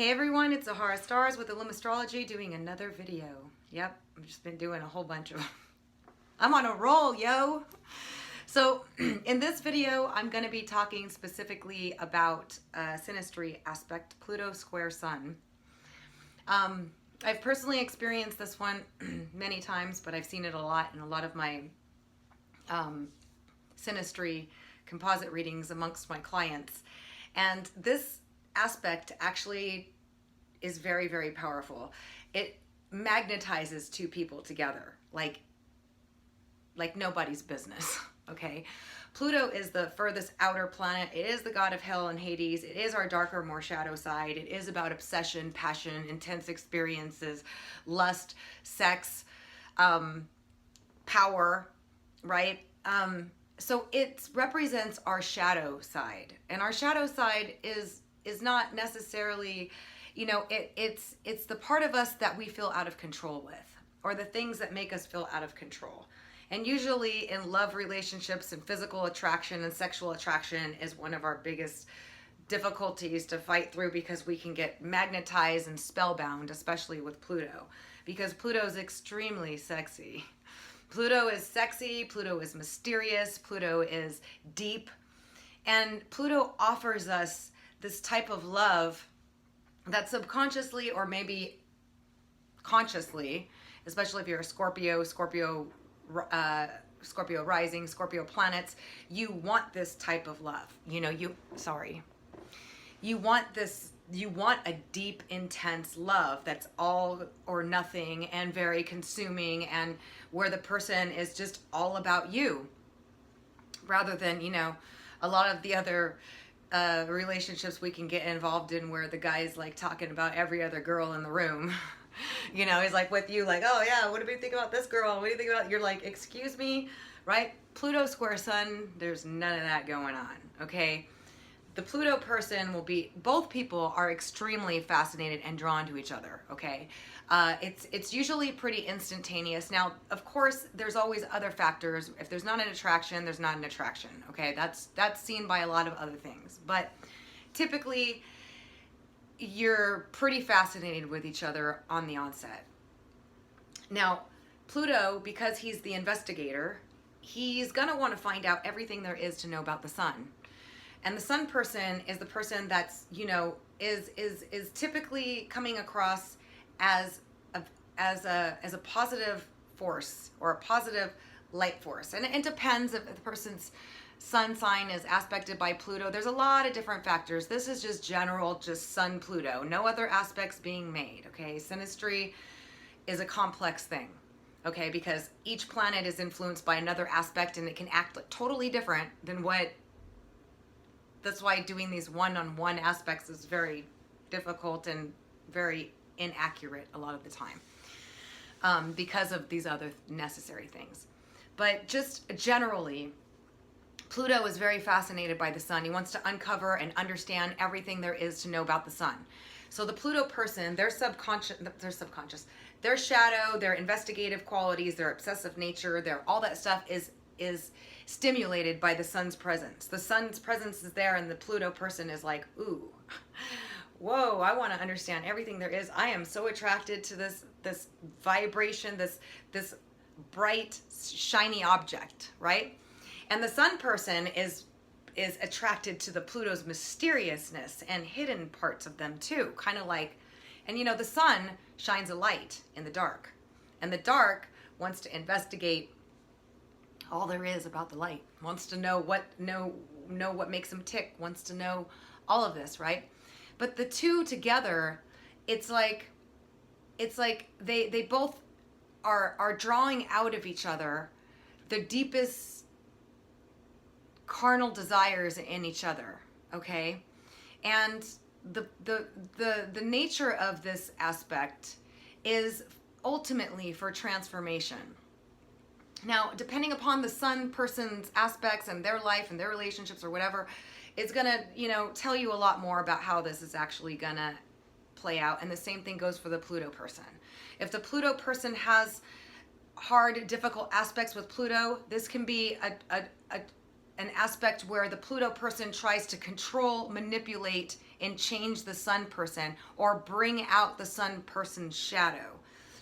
Hey everyone, it's Zahara Stars with Astrology doing another video. Yep, I've just been doing a whole bunch of I'm on a roll, yo! So in this video, I'm going to be talking specifically about synastry aspect, Pluto square Sun. I've personally experienced this one many times, but I've seen it a lot in a lot of my synastry composite readings amongst my clients. And this aspect actually is very, very powerful. It magnetizes two people together like nobody's business. Okay, Pluto is the furthest outer planet. It is the god of hell and Hades. It is our darker, more shadow side. It is about obsession, passion, intense experiences, lust, sex, power, right? So it represents our shadow side, and our shadow side is not necessarily, you know, it's the part of us that we feel out of control with, or the things that make us feel out of control. And usually in love relationships and physical attraction and sexual attraction is one of our biggest difficulties to fight through, because we can get magnetized and spellbound, especially with Pluto, because Pluto is extremely sexy. Pluto is sexy, Pluto is mysterious, Pluto is deep, and Pluto offers us this type of love that subconsciously or maybe consciously, especially if you're a Scorpio rising, Scorpio planets, you want this type of love. You know, you want this, you want a deep, intense love that's all or nothing and very consuming, and where the person is just all about you, rather than, you know, a lot of the other relationships we can get involved in where the guy's like talking about every other girl in the room. You know, he's like with you, like, oh yeah, what do you think about this girl? What do you think about? You're like, excuse me, right? Pluto square Sun, there's none of that going on, okay? The Pluto person will be, both people are extremely fascinated and drawn to each other, okay? It's usually pretty instantaneous. Now, of course, there's always other factors. If there's not an attraction, there's not an attraction, okay? That's seen by a lot of other things. But typically, you're pretty fascinated with each other on the onset. Now, Pluto, because he's the investigator, he's gonna want to find out everything there is to know about the sun. And the sun person is the person that's, you know, is typically coming across as a positive force, or a positive light force. And it depends if the person's sun sign is aspected by Pluto. There's a lot of different factors. This is just general, just Sun Pluto, no other aspects being made, okay? Synastry is a complex thing, okay? Because each planet is influenced by another aspect, and it can act like totally different than what, that's why doing these one-on-one aspects is very difficult and very inaccurate a lot of the time, because of these other necessary things. But just generally, Pluto is very fascinated by the sun. He wants to uncover and understand everything there is to know about the sun. So the Pluto person, their shadow, their investigative qualities, their obsessive nature, their all that stuff is stimulated by the sun's presence. The sun's presence is there, and the Pluto person is like, ooh, whoa, I want to understand everything there is. I am so attracted to this vibration, this bright, shiny object, right? And the sun person is attracted to the Pluto's mysteriousness and hidden parts of them too. Kind of like, and you know, the sun shines a light in the dark, and the dark wants to investigate all there is about the light, wants to know what makes them tick, wants to know all of this, right? But the two together, it's like they both are drawing out of each other the deepest carnal desires in each other, okay? And the nature of this aspect is ultimately for transformation. Now, depending upon the sun person's aspects and their life and their relationships or whatever, it's gonna, you know, tell you a lot more about how this is actually gonna play out. And the same thing goes for the Pluto person. If the Pluto person has hard, difficult aspects with Pluto, this can be an aspect where the Pluto person tries to control, manipulate, and change the sun person or bring out the sun person's shadow.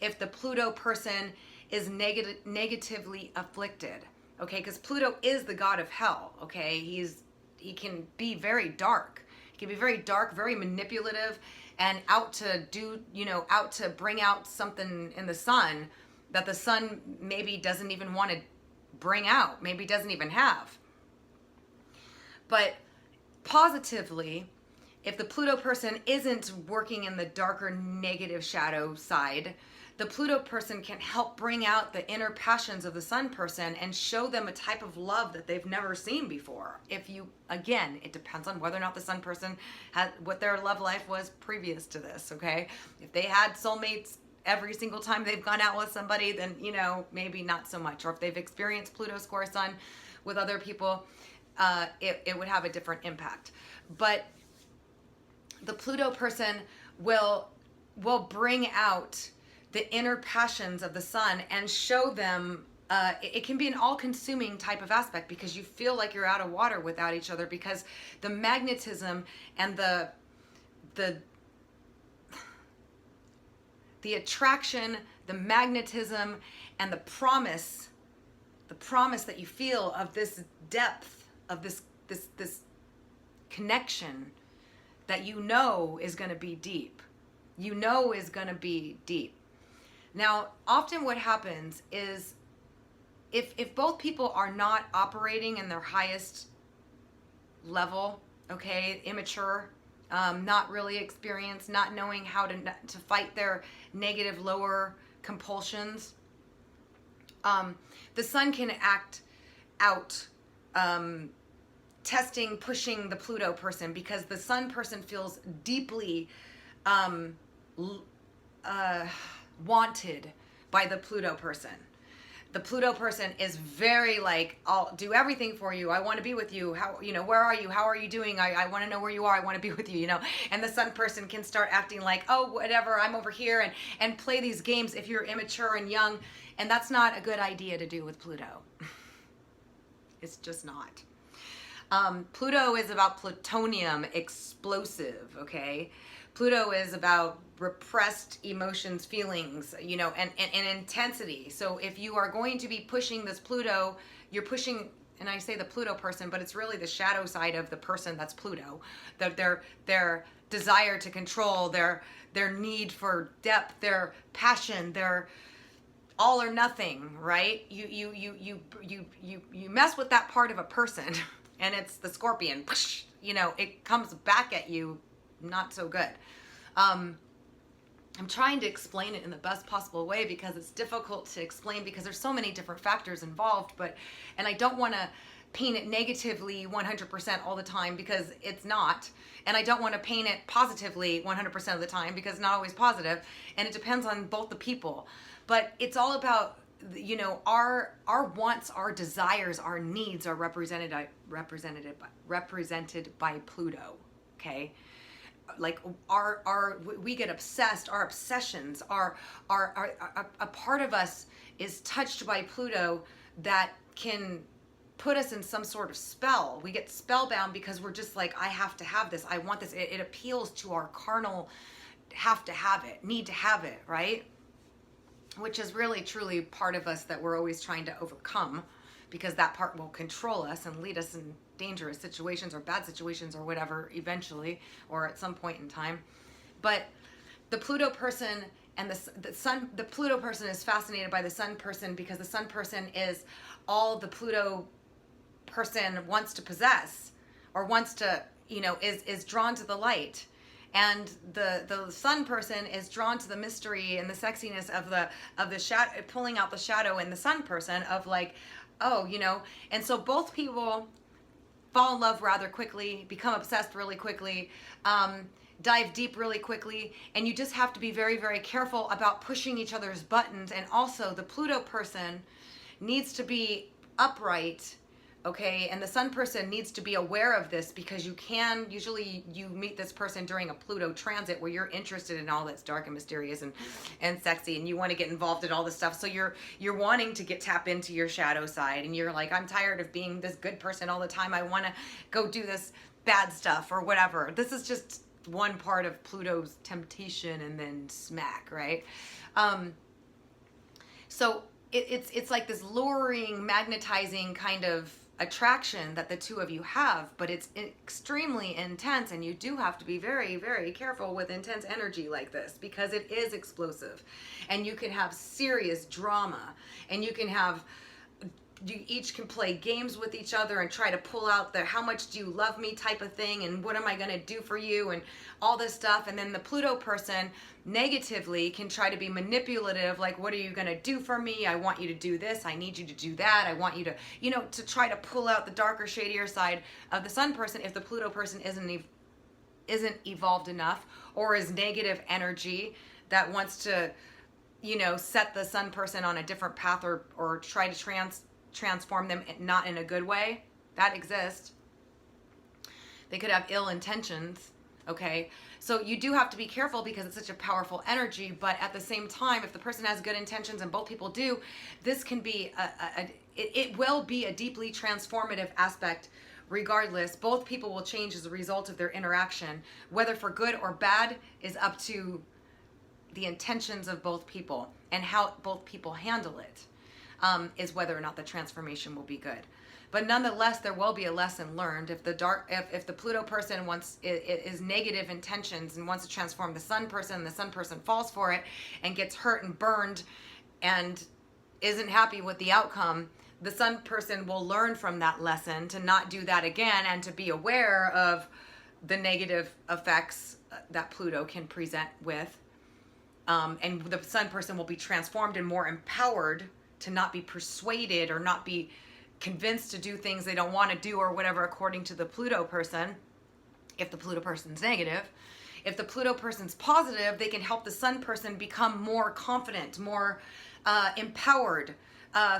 If the Pluto person is negatively afflicted, okay, because Pluto is the god of hell, okay? He can be very dark. He can be very dark, very manipulative, and out to do, out to bring out something in the sun that the sun maybe doesn't even want to bring out, maybe doesn't even have. But positively, if the Pluto person isn't working in the darker negative shadow side, the Pluto person can help bring out the inner passions of the sun person and show them a type of love that they've never seen before. Again, it depends on whether or not the sun person had what their love life was previous to this, okay? If they had soulmates every single time they've gone out with somebody, then, maybe not so much. Or if they've experienced Pluto square sun with other people, it would have a different impact. But the Pluto person will bring out the inner passions of the sun and show them, it can be an all-consuming type of aspect because you feel like you're out of water without each other, because the magnetism and the attraction, the magnetism, and the promise that you feel of this depth, of this connection that is going to be deep. Is going to be deep. Now, often what happens is if both people are not operating in their highest level, okay, immature, not really experienced, not knowing how to fight their negative lower compulsions, the sun can act out, testing, pushing the Pluto person, because the sun person feels deeply wanted by the Pluto person. The Pluto person is very like, I'll do everything for you. I want to be with you. How, where are you? How are you doing? I want to know where you are. I want to be with you, And the sun person can start acting like, oh, whatever, I'm over here, and play these games if you're immature and young. And that's not a good idea to do with Pluto. It's just not. Pluto is about plutonium, explosive, okay? Pluto is about repressed emotions, feelings, and intensity. So if you are going to be pushing this Pluto, you're pushing, and I say the Pluto person, but it's really the shadow side of the person that's Pluto. Their desire to control, their need for depth, their passion, their all or nothing, right? You mess with that part of a person, and it's the Scorpion. It comes back at you not so good. I'm trying to explain it in the best possible way because it's difficult to explain because there's so many different factors involved, and I don't want to paint it negatively 100% all the time because it's not, and I don't want to paint it positively 100% of the time because it's not always positive, and it depends on both the people. But it's all about, our wants, our desires, our needs are represented by Pluto, okay? Like we get obsessed, our obsessions, a part of us is touched by Pluto that can put us in some sort of spell. We get spellbound because we're just like, I have to have this, I want this. It appeals to our carnal have to have it, need to have it, right? Which is really truly part of us that we're always trying to overcome, because that part will control us and lead us in dangerous situations or bad situations or whatever eventually, or at some point in time. But the Pluto person and the Pluto person is fascinated by the sun person because the sun person is all the Pluto person wants to possess, or wants to, is drawn to the light. And the sun person is drawn to the mystery and the sexiness of the shadow, pulling out the shadow in the sun person of like, oh, and so both people fall in love rather quickly, become obsessed really quickly, dive deep really quickly, and you just have to be very, very careful about pushing each other's buttons. And also the Pluto person needs to be upright, okay, and the sun person needs to be aware of this, because usually you meet this person during a Pluto transit where you're interested in all that's dark and mysterious and sexy, and you want to get involved in all this stuff. So you're wanting to tap into your shadow side, and you're like, I'm tired of being this good person all the time. I want to go do this bad stuff or whatever. This is just one part of Pluto's temptation and then smack, right? So it's like this luring, magnetizing kind of attraction that the two of you have, but it's extremely intense, and you do have to be very, very careful with intense energy like this, because it is explosive, and you can have serious drama, and you each can play games with each other and try to pull out the how much do you love me type of thing, and what am I going to do for you, and all this stuff. And then the Pluto person negatively can try to be manipulative, like, what are you going to do for me? I want you to do this. I need you to do that. I want you to, to try to pull out the darker, shadier side of the Sun person if the Pluto person isn't evolved enough, or is negative energy that wants to, set the Sun person on a different path, or try to transform them, not in a good way. That exists. They could have ill intentions. Okay, so you do have to be careful because it's such a powerful energy, but at the same time, if the person has good intentions, and both people do, this can be it will be a deeply transformative aspect. Regardless, both people will change as a result of their interaction. Whether for good or bad is up to the intentions of both people, and how both people handle it. Is whether or not the transformation will be good. But nonetheless, there will be a lesson learned. If the Pluto person is negative intentions and wants to transform the Sun person, and the Sun person falls for it and gets hurt and burned and isn't happy with the outcome, the Sun person will learn from that lesson to not do that again, and to be aware of the negative effects that Pluto can present with. And the Sun person will be transformed and more empowered to not be persuaded or not be convinced to do things they don't want to do or whatever, according to the Pluto person. If the Pluto person's negative, if the Pluto person's positive, they can help the Sun person become more confident, more empowered,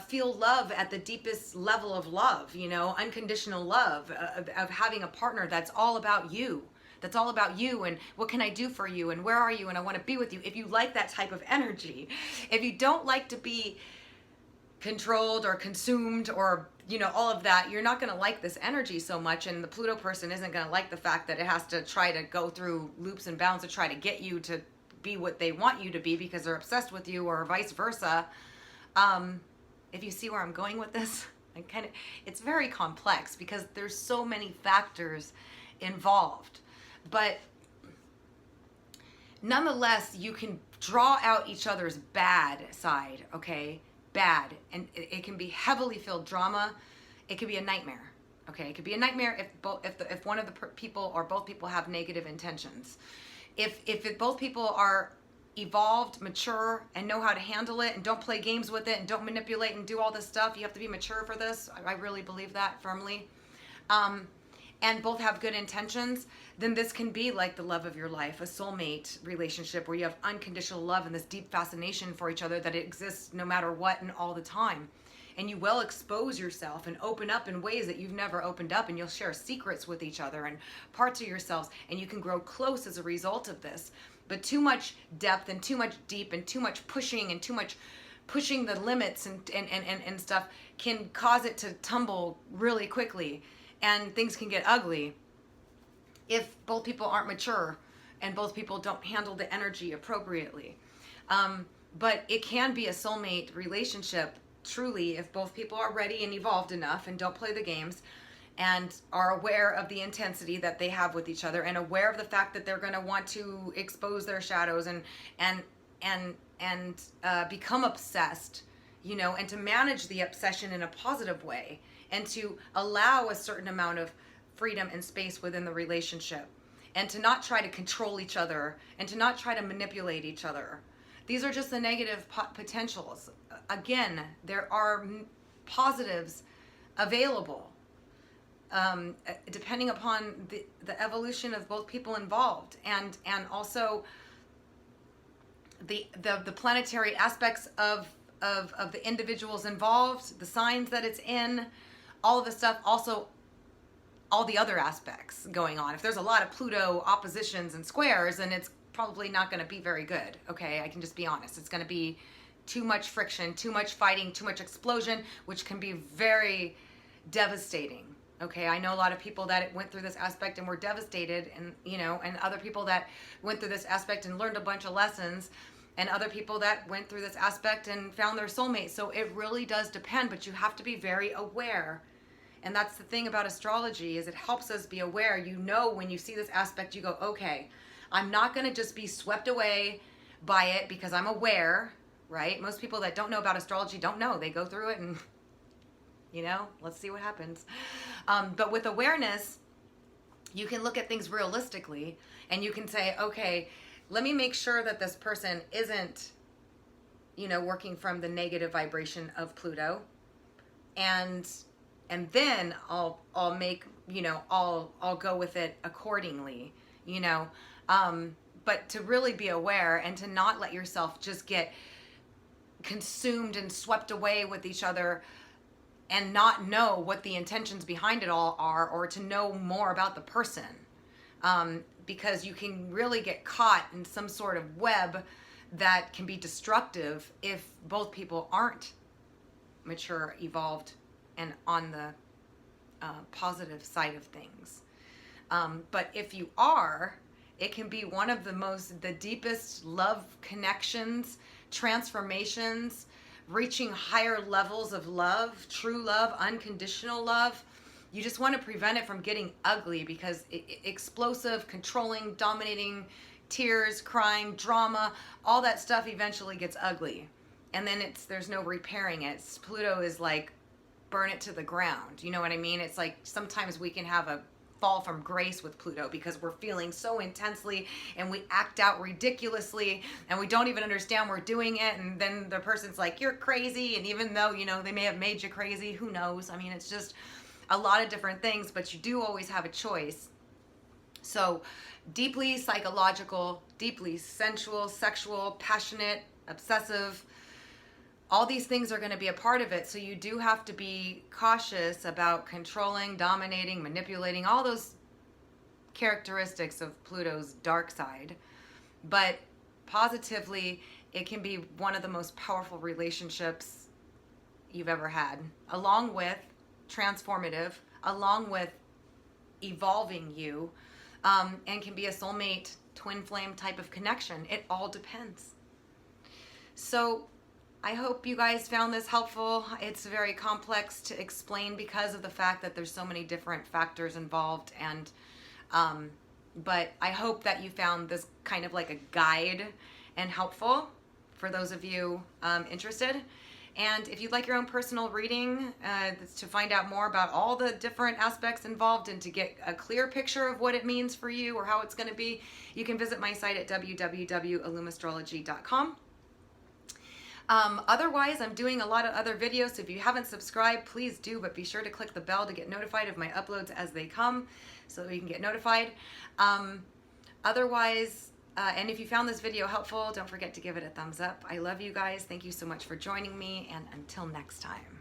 feel love at the deepest level of love, unconditional love, of having a partner that's all about you. That's all about you, and what can I do for you, and where are you, and I want to be with you. If you like that type of energy, if you don't like to be controlled or consumed or all of that, you're not going to like this energy so much. And the Pluto person isn't going to like the fact that it has to try to go through loops and bounds to try to get you to be what they want you to be, because they're obsessed with you, or vice versa. If you see where I'm going with this, it's very complex because there's so many factors involved. But nonetheless, you can draw out each other's bad side, okay? Bad, and it can be heavily filled drama. It could be a nightmare. Okay, it could be a nightmare if one of the people or both people have negative intentions. If both people are evolved, mature, and know how to handle it, and don't play games with it, and don't manipulate and do all this stuff, you have to be mature for this. I really believe that firmly. And both have good intentions, then this can be like the love of your life, a soulmate relationship where you have unconditional love and this deep fascination for each other that it exists no matter what and all the time. And you will expose yourself and open up in ways that you've never opened up, and you'll share secrets with each other and parts of yourselves, and you can grow close as a result of this. But too much depth and too much deep and too much pushing and too much pushing the limits and stuff can cause it to tumble really quickly. And things can get ugly if both people aren't mature and both people don't handle the energy appropriately. But it can be a soulmate relationship, truly, if both people are ready and evolved enough and don't play the games and are aware of the intensity that they have with each other, and aware of the fact that they're going to want to expose their shadows and become obsessed, and to manage the obsession in a positive way, and to allow a certain amount of freedom and space within the relationship, and to not try to control each other, and to not try to manipulate each other. These are just the negative potentials. Again, there are positives available, depending upon the evolution of both people involved, and also the planetary aspects of the individuals involved, the signs that it's in, all of the stuff, also all the other aspects going on. If there's a lot of Pluto oppositions and squares, then it's probably not going to be very good. Okay, I can just be honest. It's going to be too much friction, too much fighting, too much explosion, which can be very devastating. Okay, I know a lot of people that went through this aspect and were devastated, and and other people that went through this aspect and learned a bunch of lessons, and other people that went through this aspect and found their soulmate. So it really does depend, but you have to be very aware. And that's the thing about astrology, is it helps us be aware. When you see this aspect, you go, okay, I'm not going to just be swept away by it because I'm aware, right? Most people that don't know about astrology don't know. They go through it and let's see what happens. But with awareness, you can look at things realistically, and you can say, okay, let me make sure that this person isn't, working from the negative vibration of Pluto, and then I'll make, I'll go with it accordingly, but to really be aware and to not let yourself just get consumed and swept away with each other and not know what the intentions behind it all are, or to know more about the person. Because you can really get caught in some sort of web that can be destructive if both people aren't mature, evolved, and on the positive side of things. But if you are, it can be one of the deepest love connections, transformations, reaching higher levels of love, true love, unconditional love. You just want to prevent it from getting ugly, because explosive, controlling, dominating, tears, crying, drama, all that stuff eventually gets ugly. And then there's no repairing it. Pluto is like, burn it to the ground. You know what I mean? It's like sometimes we can have a fall from grace with Pluto because we're feeling so intensely and we act out ridiculously and we don't even understand we're doing it, and then the person's like, you're crazy, and even though they may have made you crazy, who knows? I mean, it's just a lot of different things, but you do always have a choice. So deeply psychological, deeply sensual, sexual, passionate, obsessive, all these things are going to be a part of it. So you do have to be cautious about controlling, dominating, manipulating, all those characteristics of Pluto's dark side. But positively, it can be one of the most powerful relationships you've ever had, along with transformative, along with evolving you, and can be a soulmate, twin flame type of connection. It all depends. So I hope you guys found this helpful. It's very complex to explain because of the fact that there's so many different factors involved, and but I hope that you found this kind of like a guide and helpful for those of you interested. And if you'd like your own personal reading to find out more about all the different aspects involved and to get a clear picture of what it means for you or how it's going to be, you can visit my site at www.illumastrology.com. Otherwise, I'm doing a lot of other videos, so if you haven't subscribed, please do, but be sure to click the bell to get notified of my uploads as they come so that you can get notified. Otherwise, and if you found this video helpful, don't forget to give it a thumbs up. I love you guys. Thank you so much for joining me, and until next time.